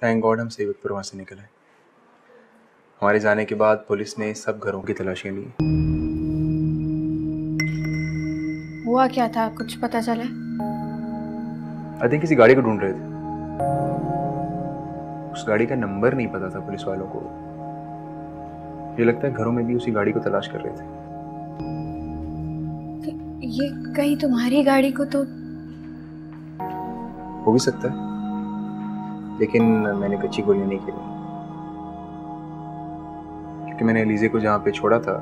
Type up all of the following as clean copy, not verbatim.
Thank God हम सही वक्त पर वहाँ से निकले। हमारे जाने के बाद पुलिस ने सब घरों की तलाशियां ली। हुआ क्या था, कुछ पता चला? आई थिंक किसी गाड़ी को ढूंढ रहे थे। उस गाड़ी का नंबर नहीं पता था पुलिस वालों को। मुझे लगता है घरों में भी उसी गाड़ी को तलाश कर रहे थे। ये कहीं तुम्हारी गाड़ी को तो हो भी सकता है, लेकिन मैंने कच्ची गोलियां नहीं खेली, क्योंकि मैंने एलिजे को जहाँ पे छोड़ा था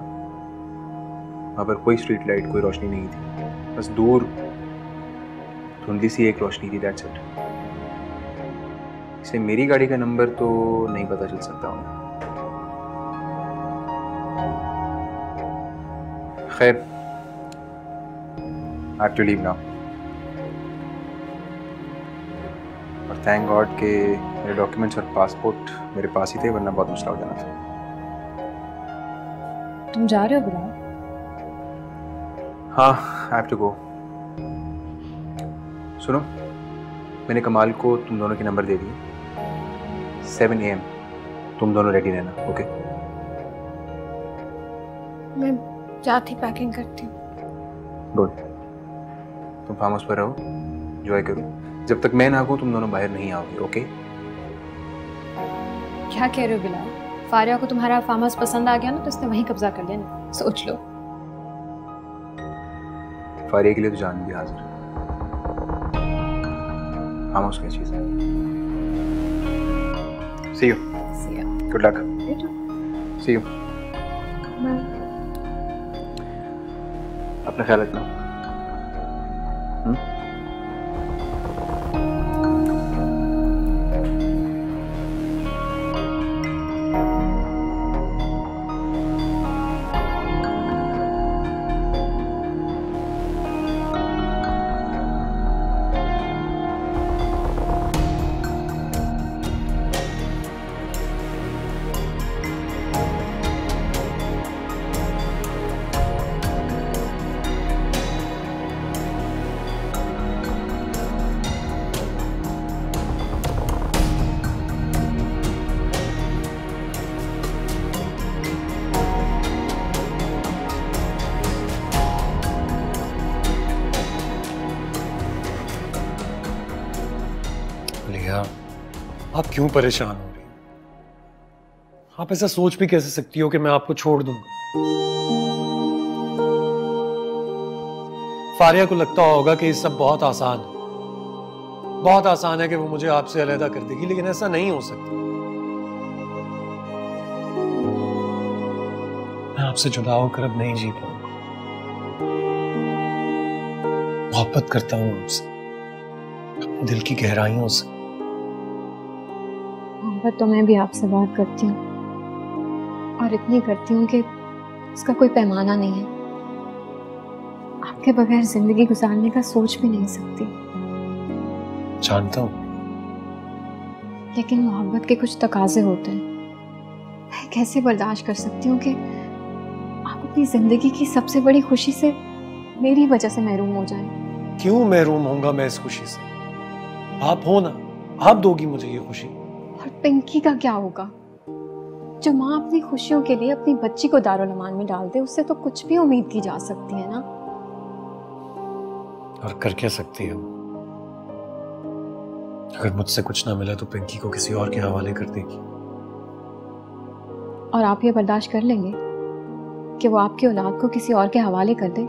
वहाँ पर कोई स्ट्रीट लाइट, कोई रोशनी नहीं थी। बस दूर धुंधली सी एक रोशनी थी, दैट्स इट। इसे मेरी गाड़ी का नंबर तो नहीं पता चल सकता उन्हें। खैर, I have to leave now. और थैंक गॉड के मेरे डॉक्यूमेंट्स और पासपोर्ट मेरे पास ही थे, वरना बहुत मुश्किल हो जाना था। तुम जा रहे हो बिलाल? हाँ, I have to go. सुनो, मैंने कमाल को तुम दोनों के नंबर दे दिए। 7 AM तुम दोनों रेडी रहना, ओके? मैं जाती पैकिंग करती हूँ। गुड। तुम फार्म हाउस पर रहो, एंजॉय करो। जब तक मैं ना आऊँ तुम दोनों बाहर नहीं आओगे, ओके? क्या कह रहे हो बिलाल? फारिया को तुम्हारा फार्म हाउस पसंद आ गया ना, तो उसने वहीं कब्जा कर लिया ना, सोच लो। फारिया के लिए तो जान भी हाजिर। फार्म हाउस क्या चीज़ है? See you. See ya. Good luck. You too. See you. Bye. अपना ख्याल रखना। लिया, आप क्यों परेशान हो रही हो? आप ऐसा सोच भी कैसे सकती हो कि मैं आपको छोड़ दूंगा? फारिया को लगता होगा कि ये सब बहुत आसान है, बहुत आसान है कि वो मुझे आपसे अलग कर देगी, लेकिन ऐसा नहीं हो सकता। मैं आपसे जुदा होकर अब नहीं जी पाऊंगा। मोहब्बत करता हूं आपसे, अपने दिल की गहराइयों से। मोहब्बत तो मैं भी आपसे बहुत करती हूँ, और इतनी करती हूँ कि उसका कोई पैमाना नहीं है। आपके बगैर जिंदगी गुजारने का सोच भी नहीं सकती। जानता हूं, लेकिन मोहब्बत के कुछ तकाजे होते हैं। मैं कैसे बर्दाश्त कर सकती हूँ कि आप अपनी जिंदगी की सबसे बड़ी खुशी से मेरी वजह से महरूम हो जाएं। क्यों महरूम होऊंगा मैं इस खुशी से? आप हो ना, आप दोगी मुझे ये खुशी। और पिंकी का क्या होगा? जो माँ अपनी खुशियों के लिए अपनी बच्ची को दारुल अमान में डाल दे, उससे तो कुछ भी उम्मीद की जा सकती है ना। और कर क्या सकती हो? अगर मुझसे कुछ ना मिला तो पिंकी को किसी और के हवाले कर देगी। और आप ये बर्दाश्त कर लेंगे कि वो आपकी औलाद को किसी और के हवाले कर दे,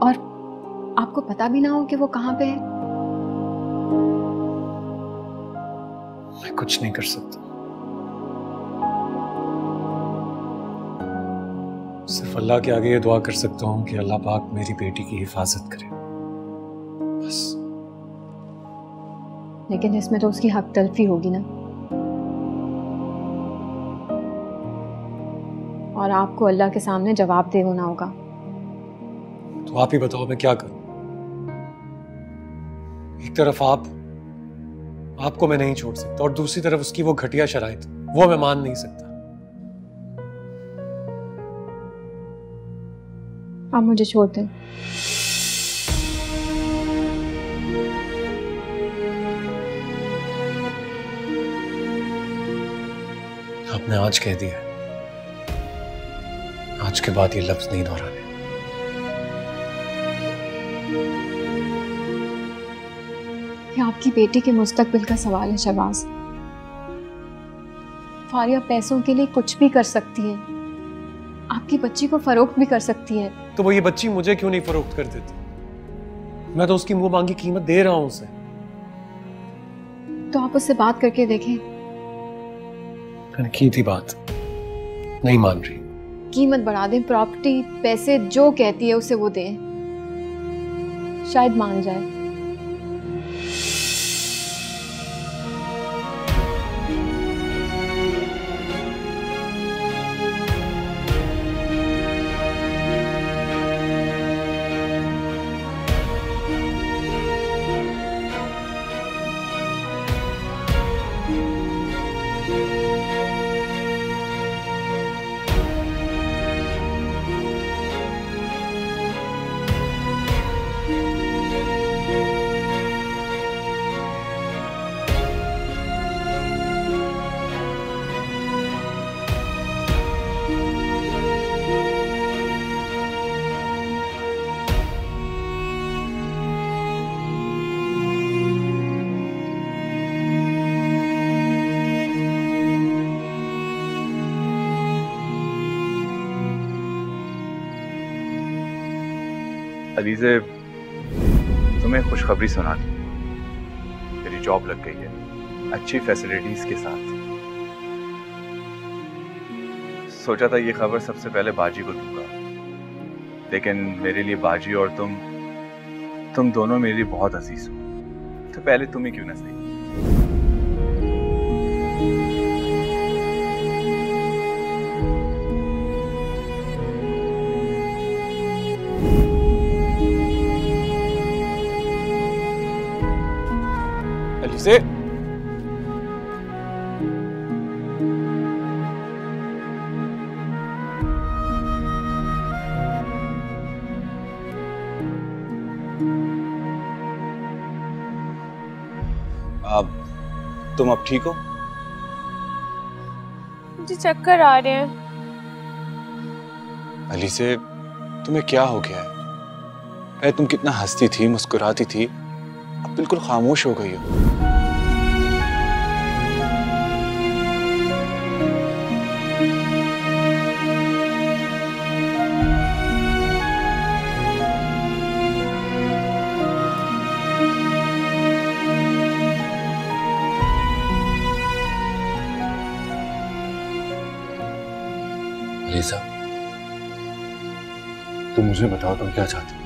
और आपको पता भी ना हो कि वो कहाँ पे है? मैं कुछ नहीं कर सकता, सिर्फ अल्लाह के आगे ये दुआ कर सकता हूँ कि अल्लाह पाक मेरी बेटी की हिफाजत करे, बस। लेकिन इसमें तो उसकी हक तलफी होगी ना, और आपको अल्लाह के सामने जवाब दे होना होगा। तो आप ही बताओ मैं क्या करूं? एक तरफ आपको मैं नहीं छोड़ सकता, और दूसरी तरफ उसकी वो घटिया शराइत, वो मैं मान नहीं सकता। आप मुझे छोड़ दें। आपने आज कह दिया, आज के बाद ये लफ्ज नहीं दोहराने। ये आपकी बेटी के मुस्तकबिल का सवाल है शहबाज। फारिया पैसों के लिए कुछ भी कर सकती है, आपकी बच्ची को फरोख्त भी कर सकती है। तो वो ये बच्ची मुझे क्यों नहीं फरोख्त कर देती? मैं तो उसकी मुंह मांगी कीमत दे रहा हूं उसे। तो आप उससे बात करके देखें। मैंने की थी बात, नहीं मान रही। कीमत बढ़ा दें, प्रॉपर्टी, पैसे, जो कहती है उसे वो दें, शायद मान जाए। अलीज़े, तुम्हें खुशखबरी सुना दी, मेरी जॉब लग गई है, अच्छी फैसिलिटीज के साथ। सोचा था ये खबर सबसे पहले बाजी को दूंगा, लेकिन मेरे लिए बाजी और तुम दोनों मेरे लिए बहुत अजीज हो, तो पहले तुम ही क्यों ना सही। से तुम अब ठीक हो? मुझे चक्कर आ रहे हैं। अली से तुम्हें क्या हो गया है? पहले तुम कितना हंसती थी, मुस्कुराती थी, अब बिल्कुल खामोश हो गई हो। अलीज़ा, तुम मुझे बताओ तुम क्या चाहती हो?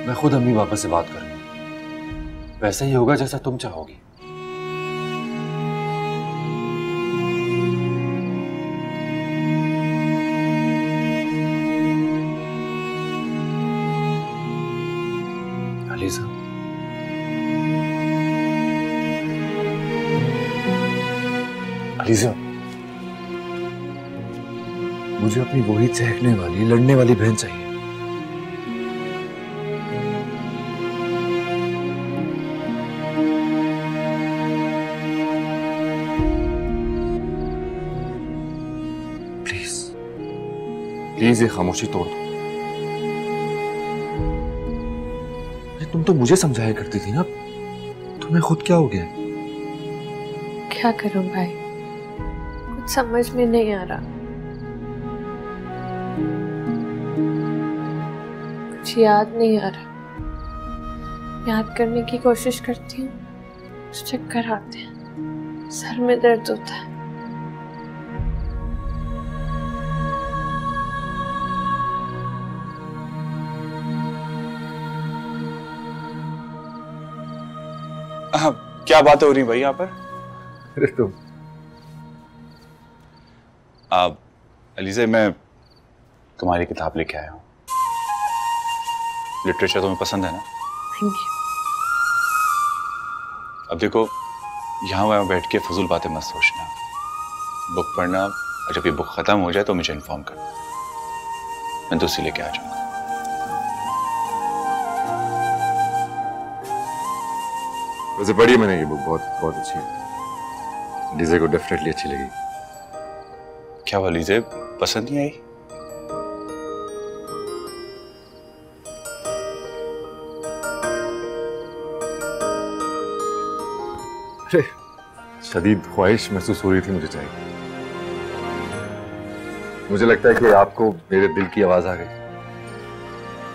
मैं खुद अम्मी पापा से बात करूंगा, वैसा ही होगा जैसा तुम चाहोगी। अलीज़ा, अलीज़ा, मुझे अपनी वही चहकने वाली, लड़ने वाली बहन चाहिए। प्लीज प्लीज ये खामोशी तोड़ दो। तुम तो मुझे समझाया करती थी ना, तुम्हें खुद क्या हो गया? क्या करूं भाई, कुछ समझ में नहीं आ रहा। कुछ याद नहीं आ रहा। याद करने की कोशिश करती हूँ तो चक्कर आते हैं, सर में दर्द होता है। क्या बातें हो रही भाई यहाँ पर? अरे तुम अलीज़ा, मैं तुम्हारी किताब लेके आया हूँ। लिटरेचर तुम्हें पसंद है ना? Thank you. अब देखो, यहाँ वहाँ बैठ के फजूल बातें मत सोचना, बुक पढ़ना, और जब ये बुक खत्म हो जाए तो मुझे इन्फॉर्म करना, मैं दूसरी लेके आ जाऊंगा। वैसे पढ़ी मैंने ये बुक, बहुत बहुत अच्छी है। लीजे को डेफिनेटली अच्छी लगी। क्या हुआ लीजे, पसंद नहीं आई? अरे शदीद ख्वाहिश महसूस हो रही थी मुझे चाय की। मुझे लगता है कि आपको मेरे दिल की आवाज आ गई।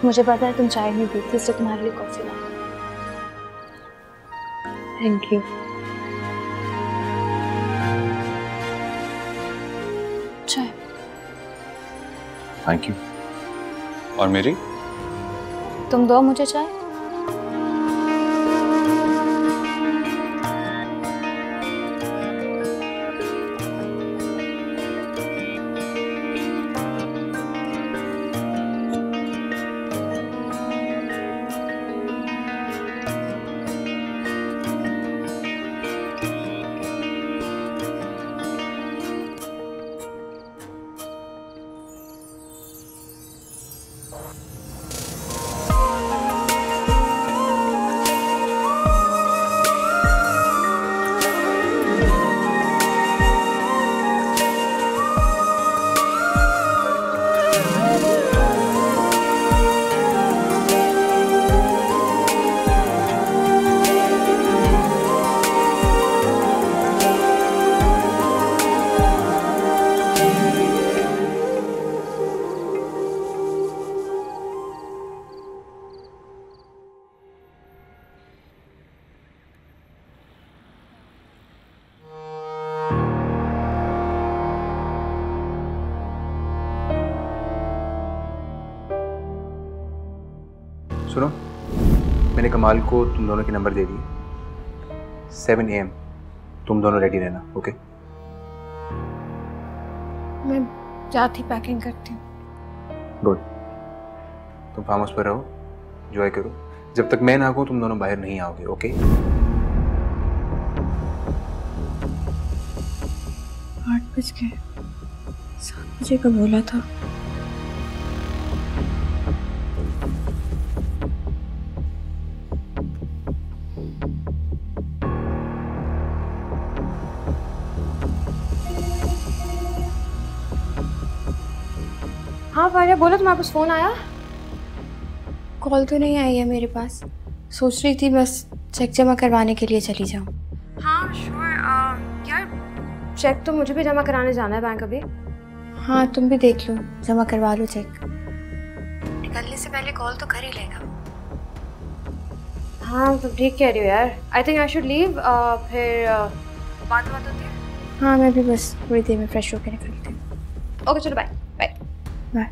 मुझे पता है तुम चाय नहीं पीती, इसलिए तुम्हारे लिए कॉफी लाई। Thank you. चाय। Thank you. और मेरी? तुम दो मुझे चाय। सुनो, मैंने कमाल को तुम दोनों के नंबर दे दिए। 7 AM तुम दोनों रेडी रहना, ओके? मैं जाती पैकिंग करती हूँ। गुड। तुम फार्म हाउस पर रहो, एंजॉय करो। जब तक मैं ना कहूँ तुम दोनों बाहर नहीं आओगे, ओके? 8 बज गए, 7 बजे का बोला था। हाँ फारिया बोलो, तुम्हारे पास फोन आया? कॉल तो नहीं आई है मेरे पास। सोच रही थी बस चेक जमा करवाने के लिए चली जाऊँ। हाँ श्योर। यार चेक तो मुझे भी जमा कराने जाना है बैंक अभी। हाँ तुम भी देख लो, जमा करवा लो चेक। निकलने से पहले कॉल तो कर ही लेना। हाँ तो ठीक कह रही हो यार। I think I should leave. फिर बात होती है। हाँ मैं भी बस थोड़ी देर में फ्रेश होकर निकलती हूँ। ओके चलो bye bye bye.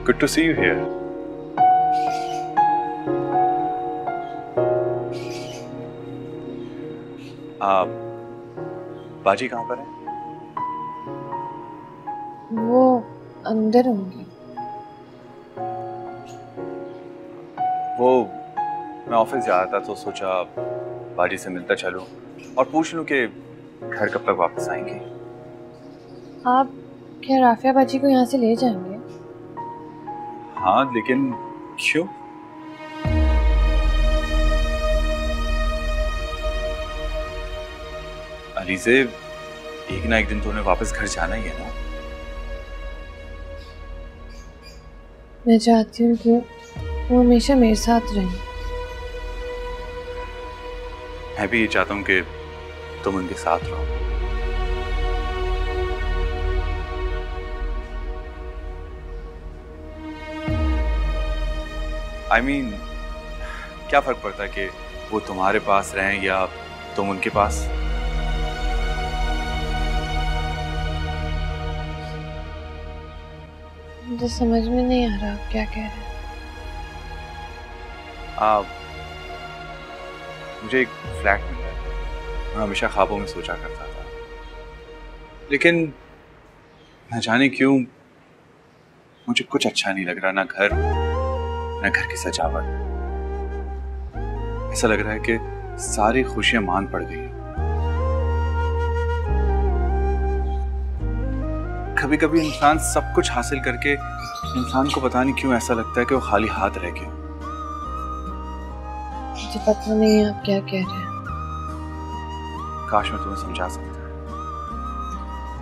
Good to see you here. बाजी कहाँ पर है? वो अंदर होंगी। वो मैं ऑफिस जा रहा था तो सोचा बाजी से मिलता चलूं और पूछ लूं कि घर कब तक वापस आएंगे। आप क्या राफिया बाजी को यहाँ से ले जाएंगे? हाँ लेकिन क्यों? अलीज़े, एक ना एक दिन तो उन्हें वापस घर जाना ही है ना। मैं चाहती हूँ कि वो हमेशा मेरे साथ रहें। मैं भी ये चाहता हूँ कि तुम उनके साथ रहो। I mean, क्या फर्क पड़ता है कि वो तुम्हारे पास रहें या तुम उनके पास? मुझे समझ में नहीं आ रहा आप क्या कह रहे हैं। मुझे एक फ्लैट मिला है। मैं हमेशा ख्वाबों में सोचा करता था, लेकिन न जाने क्यों मुझे कुछ अच्छा नहीं लग रहा। ना घर की सजावट। ऐसा लग रहा है कि सारी खुशियां मान पड़ गई। कभी कभी इंसान सब कुछ हासिल करके इंसान को पता नहीं क्यों ऐसा लगता है कि वो खाली हाथ रह गया। मुझे पता नहीं आप क्या कह रहे हैं। काश मैं तुम्हें समझा सकता,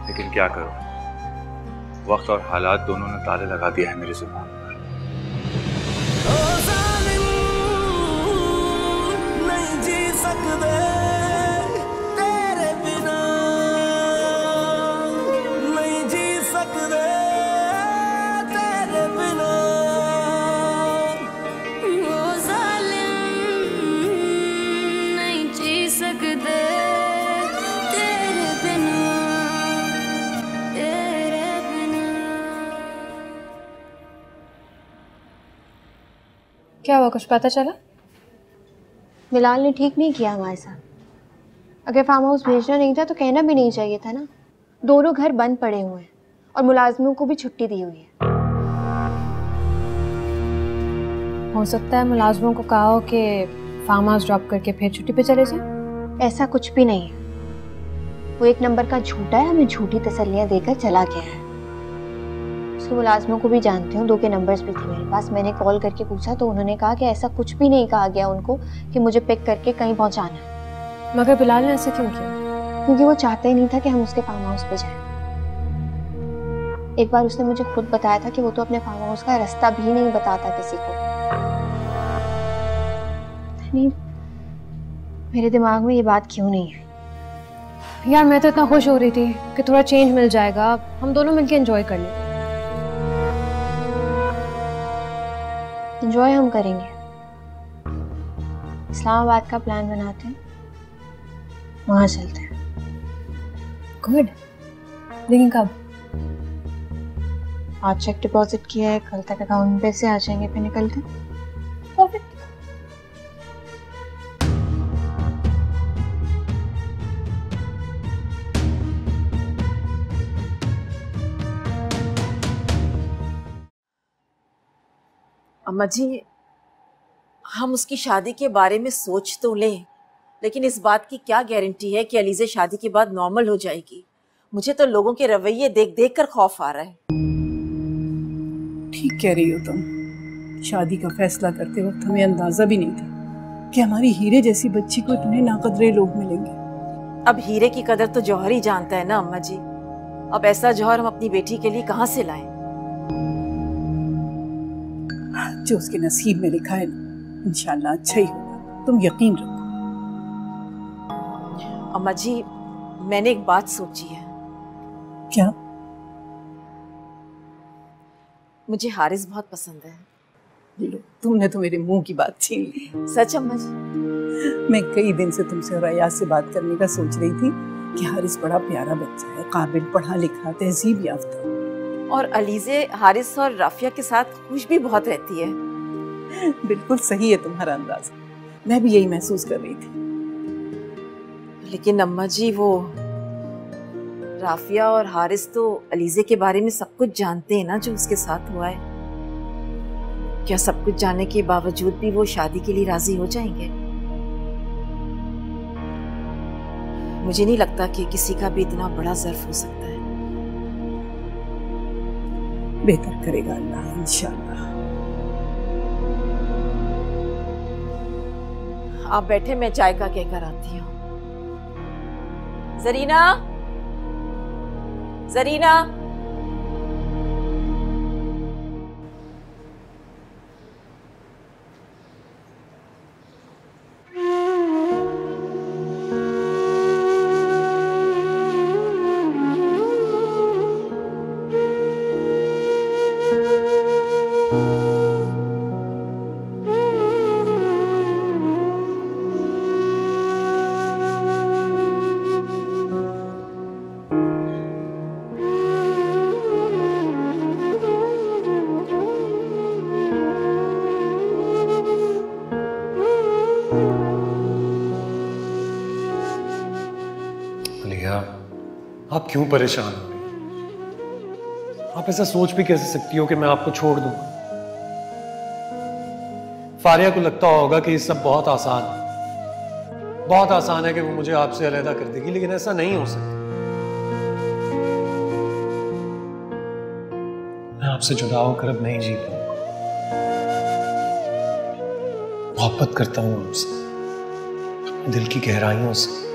लेकिन क्या करूं, वक्त और हालात दोनों ने ताले लगा दिया है मेरी जुबान पर। नहीं जी सकते तेरे बिना, नहीं जी सकते तेरे बिना। ओ जालिम नहीं जी सकते तेरे बिना, तेरे बिना। क्या हुआ, कुछ पता चला? बिलाल ने ठीक नहीं किया हमारे साथ। अगर फार्म हाउस भेजना नहीं था तो कहना भी नहीं चाहिए था ना। दोनों घर बंद पड़े हुए हैं और मुलाजमों को भी छुट्टी दी हुई है। हो सकता है मुलाजमों को कहा हो कि फार्म हाउस ड्रॉप करके फिर छुट्टी पे चले जाए। ऐसा कुछ भी नहीं है। वो एक नंबर का झूठा है, हमें झूठी तसल्लियां देकर चला गया है। उसके मुलाजमों को भी जानती हूँ, 2 के नंबर्स भी थे मेरे पास। मैंने कॉल करके पूछा तो उन्होंने कहा कि ऐसा कुछ भी नहीं कहा गया उनको कि मुझे पिक करके कहीं पहुँचाना है। मगर बिलाल ने ऐसा क्यों किया? क्योंकि वो चाहता ही नहीं था कि हम उसके फार्म हाउस पे जाएं। एक बार उसने मुझे खुद बताया था कि वो तो अपने फार्म हाउस का रास्ता भी नहीं बताता किसी को। नहीं, मेरे दिमाग में ये बात क्यों नहीं है। यार मैं तो इतना खुश हो रही थी कि थोड़ा चेंज मिल जाएगा, हम दोनों मिलके एंजॉय कर लेंगे। एंजॉय हम करेंगे। इस्लामाबाद का प्लान बनाते हैं, वहां चलते हैं। गुड, लेकिन कब? आज चेक डिपॉजिट किया है, कल तक अकाउंट में पैसे आ जाएंगे, फिर निकलते हैं। परफेक्ट। अम्मा जी, हम उसकी शादी के बारे में सोच तो लें, लेकिन इस बात की क्या गारंटी है कि अलीज़े शादी के बाद नॉर्मल हो जाएगी। मुझे तो लोगों के रवैये देख देख कर खौफ आ रहा है। ठीक कह रही हो तुम। शादी का फैसला करते वक्त हमें अंदाजा भी नहीं था कि हमारी हीरे जैसी बच्ची को इतने नाकदरे लोग मिलेंगे। अब हीरे की कदर तो जौहर ही जानता है ना अम्मा जी। अब ऐसा जौहर हम अपनी बेटी के लिए कहाँ से लाएं? जो उसके नसीब में लिखा है ना, इंशाल्लाह अच्छा ही होगा, तुम यकीन रखो। अम्मा जी, मैंने एक बात सोची है। क्या? मुझे हारिस बहुत पसंद है। लो, तुमने तो मेरे मुंह की बात छीन ली। सच अम्मा जी? मैं कई दिन से तुमसे और अयाज से बात करने का सोच रही थी कि हारिस बड़ा प्यारा बच्चा है, काबिल, पढ़ा लिखा, तहजीब याफ्ता। और अलीज़े हारिस और राफिया के साथ खुश भी बहुत रहती है। बिल्कुल सही है तुम्हारा अंदाजा, मैं भी यही महसूस कर रही थी। लेकिन अम्मा जी, वो राफिया और हारिस तो अलीज़े के बारे में सब कुछ जानते हैं ना, जो उसके साथ हुआ है। क्या सब कुछ जानने के बावजूद भी वो शादी के लिए राजी हो जाएंगे? मुझे नहीं लगता कि किसी का भी इतना बड़ा ज़र्फ हो सकता है। बेहतर करेगा अल्लाह, इंशाल्लाह। आप बैठे, मैं चाय का कहकर आती हूँ। जरीना, जरीना। क्यों परेशान हो रही हैं? आप ऐसा सोच भी कैसे सकती हो कि मैं आपको छोड़ दूं? फारिया को लगता होगा कि ये सब बहुत आसान है कि वो मुझे आपसे अलहदा कर देगी, लेकिन ऐसा नहीं हो सकता। मैं आपसे जुदा होकर अब नहीं जी पाऊंगा। मोहब्बत करता हूं आपसे, अपने दिल की गहराइयों से।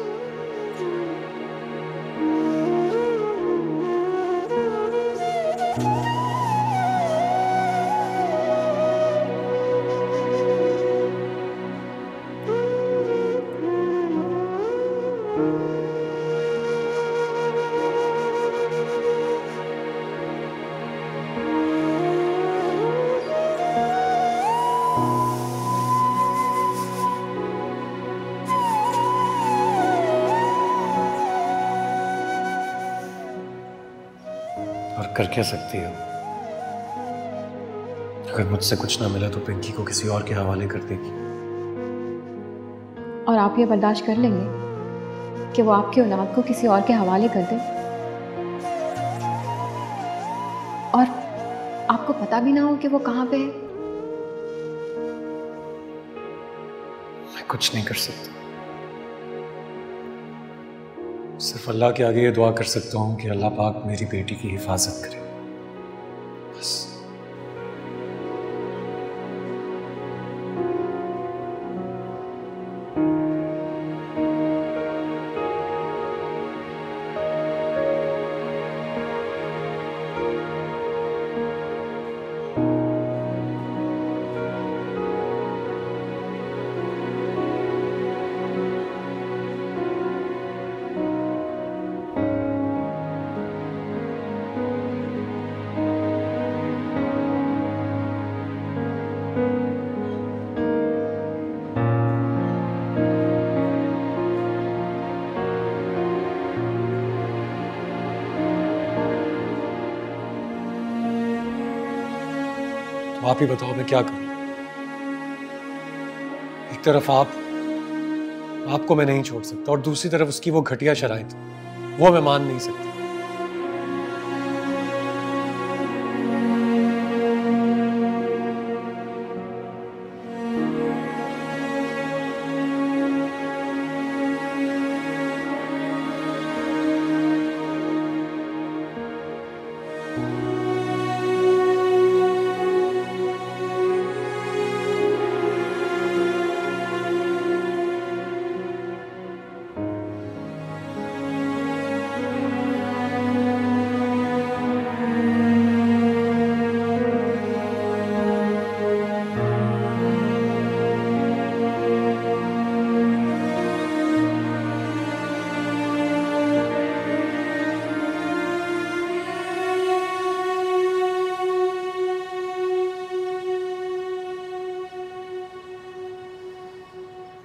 और कर क्या सकती हो? अगर मुझसे कुछ ना मिला तो पिंकी को किसी और के हवाले कर देगी। और आप ये बर्दाश्त कर लेंगे कि वो आपकी औलाद को किसी और के हवाले कर दे, और आपको पता भी ना हो कि वो कहाँ पे है? मैं कुछ नहीं कर सकता, सिर्फ अल्लाह के आगे ये दुआ कर सकता हूँ कि अल्लाह पाक मेरी बेटी की हिफाजत करे, बस। तो आप ही बताओ मैं क्या करूं? एक तरफ आपको मैं नहीं छोड़ सकता, और दूसरी तरफ उसकी वो घटिया शराइत, वो मैं मान नहीं सकता।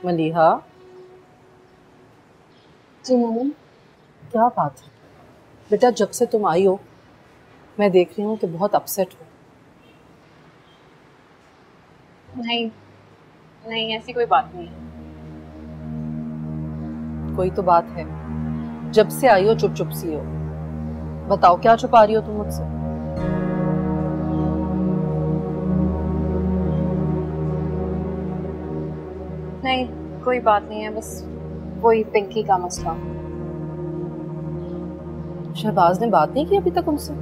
मलिहा, जी मम्मी। क्या बात है बेटा? जब से तुम आई हो मैं देख रही हूँ कि बहुत अपसेट हो। नहीं ऐसी कोई बात नहीं है। कोई तो बात है। जब से आई हो चुप चुप सी हो। बताओ क्या छुपा रही हो तुम मुझसे? नहीं कोई बात नहीं है, बस वही पिंकी का मसला। शहबाज ने बात नहीं की अभी तक उनसे?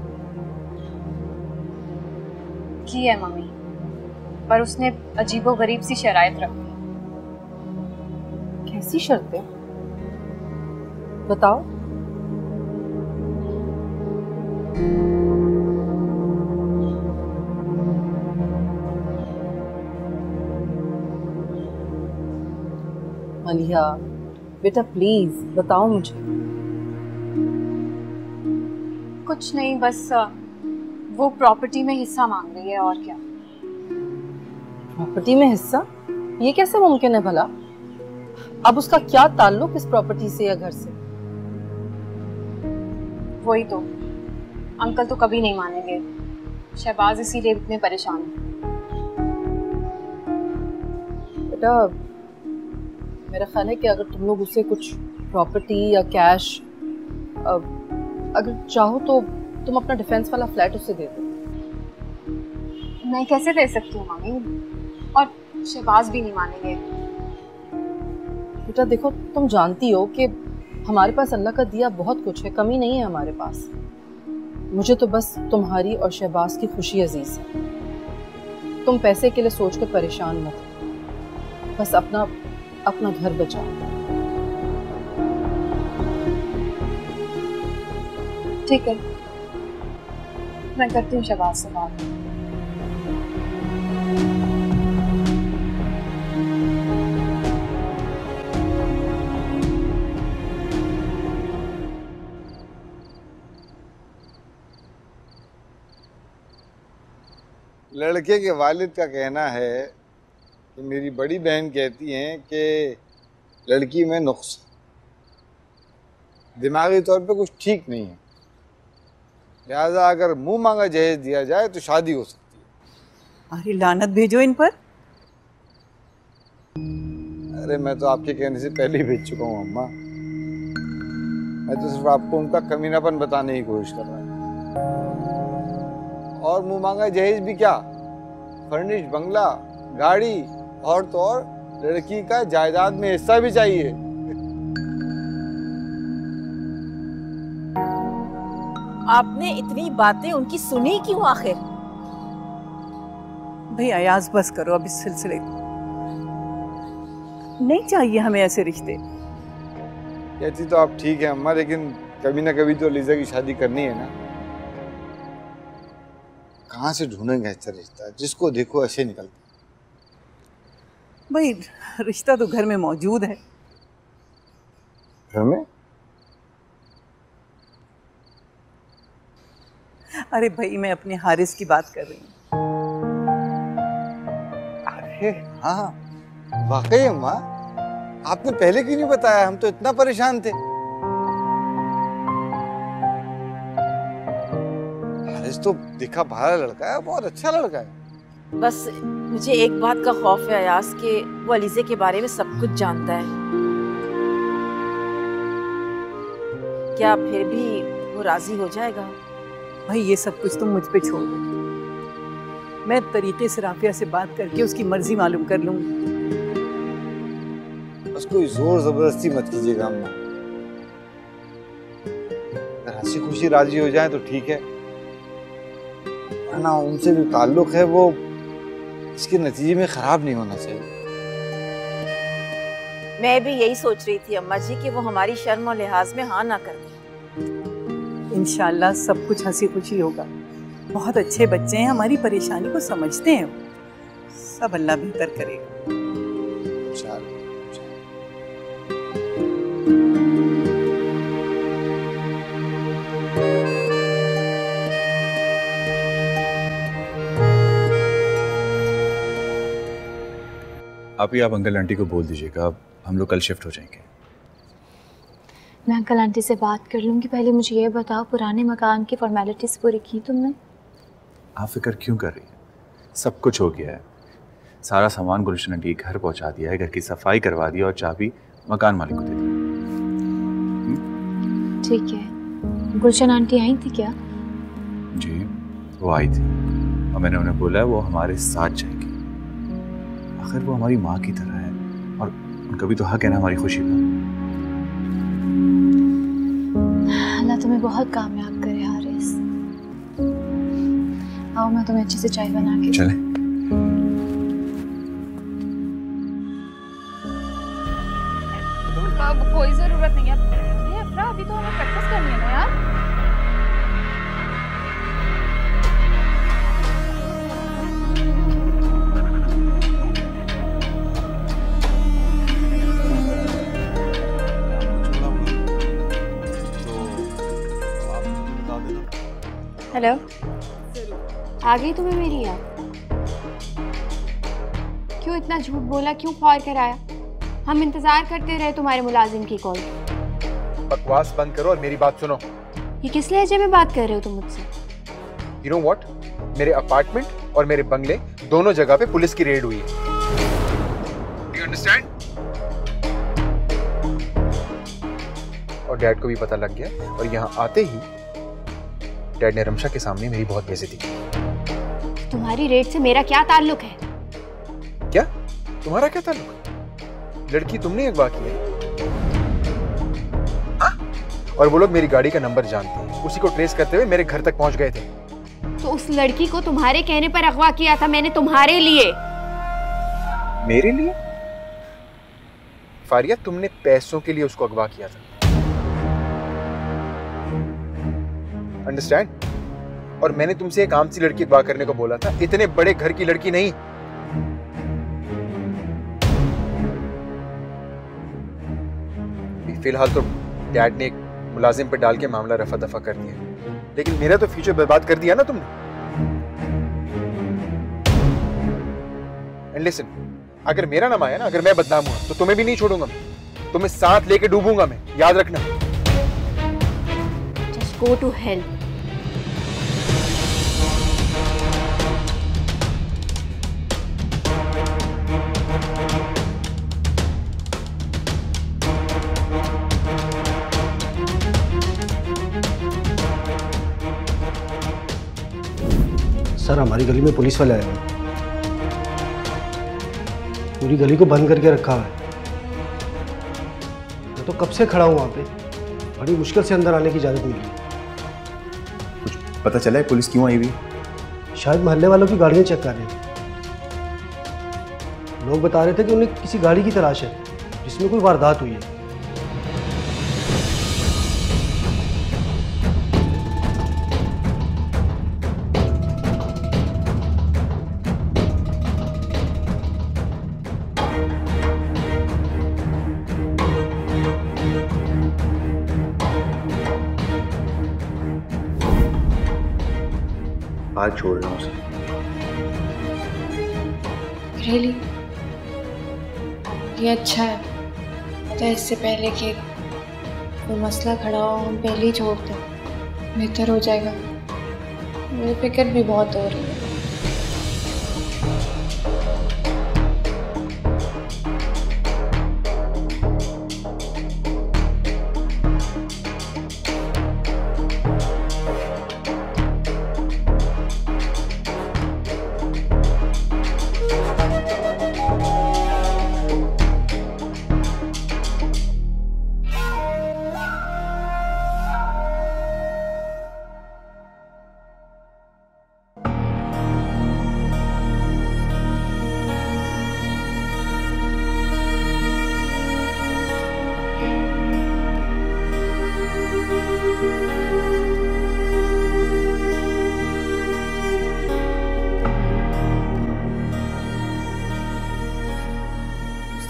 की है मम्मी, पर उसने अजीबोगरीब सी शराइत रखी। कैसी शर्तें? बताओ। मलिहा बेटा प्लीज बताओ मुझे। कुछ नहीं, बस वो प्रॉपर्टी में हिस्सा मांग रही है, और क्या। प्रॉपर्टी में हिस्सा? ये कैसे मुमकिन है भला? अब उसका क्या ताल्लुक इस प्रॉपर्टी से या घर से? वही तो, अंकल तो कभी नहीं मानेंगे। शहबाज इसीलिए इतने परेशान हैं। बेटा मेरा ख्याल है कि अगर तुम लोग उसे कुछ प्रॉपर्टी या कैश अगर चाहो तो तुम अपना डिफेंस वाला फ्लैट उससे दे दो। मैं कैसे दे सकती हूँ मामी, और शहबाज भी नहीं मानेंगे। बेटा देखो, तुम जानती हो कि हमारे पास अल्लाह का दिया बहुत कुछ है, कमी नहीं है हमारे पास। मुझे तो बस तुम्हारी और शहबाज की खुशी अजीज है। तुम पैसे के लिए सोचकर परेशान मत, बस अपना घर बचाओ। ठीक है, मैं करती हूँ शहबाज से बात। लड़के के वालिद का कहना है कि मेरी बड़ी बहन कहती हैं कि लड़की में नुक्स, दिमागी तौर पे कुछ ठीक नहीं है, लिहाजा अगर मुंह मांगा जहेज दिया जाए तो शादी हो सकती है। अरे लानत भेजो इन पर। अरे मैं तो आपके कहने से पहले ही भेज चुका हूँ अम्मा। मैं तो सिर्फ आपको उनका कमीनापन बताने की कोशिश कर रहा हूँ। और मुंह मांगा जहेज भी क्या, फर्निश बंगला, गाड़ी, और तो और लड़की का जायदाद में हिस्सा भी चाहिए। आपने इतनी बातें उनकी सुनी क्यों आखिर? भाई अयाज बस करो अब इस सिलसिले को, नहीं चाहिए हमें ऐसे रिश्ते। कहती तो आप ठीक है अम्मा, लेकिन कभी ना कभी तो लीजा की शादी करनी है ना। कहाँ से ढूंढेंगे ऐसा रिश्ता, जिसको देखो ऐसे निकलता। भाई रिश्ता तो घर में मौजूद है। घर में? अरे भाई मैं अपने हारिस की बात कर रही हूँ। अरे हाँ वाकई अम्मा, आपने पहले क्यों नहीं बताया, हम तो इतना परेशान थे। हारिस तो दिखा भाला लड़का है, बहुत अच्छा लड़का है। बस मुझे एक बात का खौफ है अयास कि वो अलीज़े के बारे में सब कुछ जानता है। क्या फिर भी वो राजी हो जाएगा? भाई ये सब कुछ तुम मुझ पे छोड़ दो, मैं तरीके से राफिया से बात करके उसकी मर्जी मालूम कर लूंगी। बस कोई जोर जबरदस्ती मत कीजिएगा अम्मा। अगर हंसी खुशी राजी हो जाए तो ठीक है, वरना उनसे जो ताल्लुक है वो इसके नतीजे में खराब नहीं होना चाहिए। मैं भी यही सोच रही थी अम्मा जी कि वो हमारी शर्म और लिहाज में हाँ ना कर दें। इंशाल्लाह सब कुछ हंसी खुशी होगा। बहुत अच्छे बच्चे हैं, हमारी परेशानी को समझते हैं, सब अल्लाह बेहतर करेगा। इंशाल्लाह। आप ही आप अंकल आंटी को बोल दीजिएगा, हम लोग कल शिफ्ट हो जाएंगे। मैं अंकल आंटी से बात कर लूँगी। पहले मुझे ये बताओ, पुराने मकान की फॉर्मेलिटीज़ पूरी की तुमने? आप फिक्र क्यों कर रही हैं? सब कुछ हो गया है। सारा सामान गुलशन आंटी के घर पहुंचा दिया है, घर की सफाई करवा दी और चाबी मकान मालिक को दे दी। ठीक है। गुलशन आंटी आई थी क्या? जी वो आई थी और मैंने उन्हें बोला है वो हमारे साथ जाएगी। आखिर वो हमारी माँ की तरह है और उनका भी तो हक है ना हमारी खुशी का। अल्लाह तुम्हें बहुत कामयाब करे हारिस। आओ मैं तुम्हें अच्छे से चाय बना के। चलें। अब कोई जरूरत नहीं है अफरा, अभी तो हमें प्रैक्टिस करनी है ना यार। हेलो, आ गई तुम्हें मेरी याद? क्यों इतना झूठ बोला, क्यों ख्वार कराया? हम इंतजार करते रहे तुम्हारे मुलाजिम की कॉल। बकवास बंद करो और मेरी बात सुनो। ये किस लहजे में बात कर रहे हो तुम मुझसे? You know what? मेरे अपार्टमेंट और मेरे बंगले दोनों जगह पे पुलिस की रेड हुई है। Do you understand? और डैड को भी पता लग गया और यहाँ आते ही डैड ने रमशा के सामने मेरी बहुत बेइज्जती की। तुम्हारी रेट से मेरा क्या ताल्लुक है? क्या तुम्हारा क्या ताल्लुक? लड़की तुमने अगवा की है और वो लोग मेरी गाड़ी का नंबर जानते हैं, उसी को ट्रेस करते हुए मेरे घर तक पहुंच गए थे। तो उस लड़की को तुम्हारे कहने पर अगवा किया था मैंने, तुम्हारे लिए। मेरे लिए? फारिया, तुमने पैसों के लिए उसको अगवा किया था, अंडरस्टैंड? और मैंने तुमसे एक आम सी लड़की अगवा करने को बोला था, इतने बड़े घर की लड़की नहीं। फिलहाल तो डैड ने एक मुलाजिम पे डाल के मामला रफा दफा कर दिया, लेकिन मेरा तो फ्यूचर बर्बाद कर दिया ना तुमने। एंड लिसन, अगर मेरा नाम आया ना, अगर मैं बदनाम हुआ तो तुम्हें भी नहीं छोड़ूंगा मैं, तुम्हें साथ लेके डूबूंगा मैं, याद रखना। Just go to hell. Sir, हमारी गली में पुलिस वाले आए हैं, पूरी गली को बंद करके रखा है। मैं तो कब से खड़ा हूँ वहाँ पे, बड़ी मुश्किल से अंदर आने की इजाज़त मिली। कुछ पता चला है पुलिस क्यों आई हुई? शायद मोहल्ले वालों की गाड़ियाँ चेक कर रहे हैं। लोग बता रहे थे कि उन्हें किसी गाड़ी की तलाश है जिसमें कोई वारदात हुई है। बात छोड़ रहा हूँ उसे। रियली ये अच्छा है, तो इससे पहले कि कोई मसला खड़ा हो हम पहले ही छोड़ दें, बेहतर हो जाएगा। मुझे फिक्र भी बहुत हो रही है।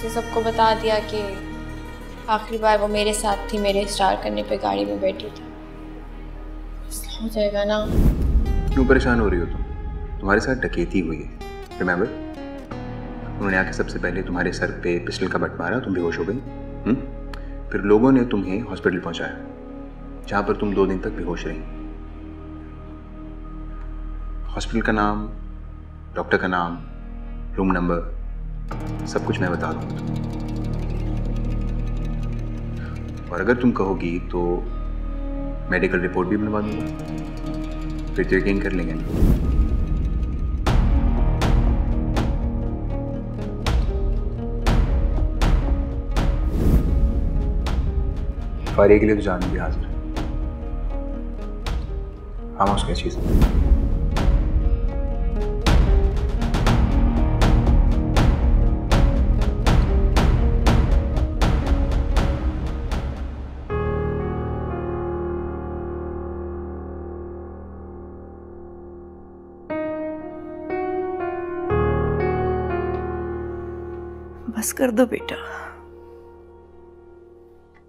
सबको बता दिया कि आखिरी बार वो मेरे साथ थी, मेरे स्टार करने पे गाड़ी में बैठी थी। हो जाएगा ना? क्यों परेशान हो रही हो तुम? तुम्हारे साथ डकैती हुई है, रिमेंबर? उन्होंने आके सबसे पहले तुम्हारे सर पे पिस्टल का बट मारा, तुम बेहोश हो गई। फिर लोगों ने तुम्हें हॉस्पिटल पहुंचाया, जहां पर तुम 2 दिन तक बेहोश रही। हॉस्पिटल का नाम, डॉक्टर का नाम, रूम नंबर, सब कुछ मैं बता दूंगा। और अगर तुम कहोगी तो मेडिकल रिपोर्ट भी बनवा दूंगा, फिर तो यकीन कर लेंगे। फारिया के लिए तो जान भी हाजिर है। हम उसकी चीज बस कर दो बेटा।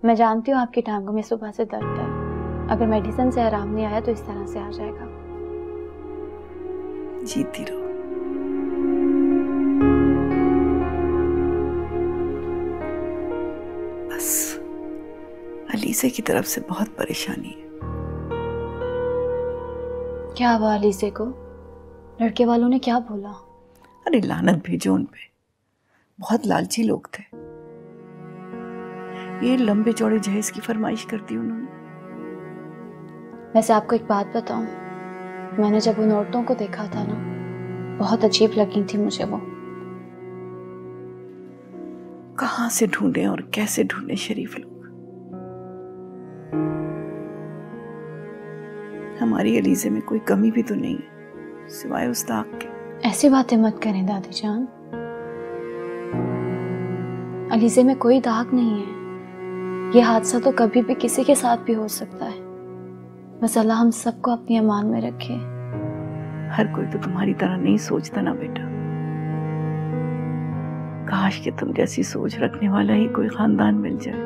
मैं जानती हूँ आपकी टांगों में सुबह से दर्द है, अगर मेडिसिन से आराम नहीं आया तो इस तरह से आ जाएगा। जीती रहो। बस अलीसे की तरफ से बहुत परेशानी है। क्या हुआ अलीसे को? लड़के वालों ने क्या बोला? अरे लानत भेजो उन पे, बहुत लालची लोग थे। ये लंबे चौड़े जहेज की फरमाइश कर दी उन्होंने। वैसे आपको एक बात बताऊं, मैंने जब उन औरतों को देखा था ना, बहुत अजीब लगी थी मुझे वो। कहाँ से ढूंढे और कैसे ढूंढे शरीफ लोग। हमारी अलीज़े में कोई कमी भी तो नहीं है सिवाय उस दाग के। ऐसी बातें मत करें दादी जान, अलीज़े में कोई दाग नहीं है। ये हादसा तो कभी भी किसी के साथ भी हो सकता है। बस अल्लाह हम सबको अपनी अमान में रखे। हर कोई तो तुम्हारी तरह नहीं सोचता ना बेटा। काश कि तुम जैसी सोच रखने वाला ही कोई खानदान मिल जाए।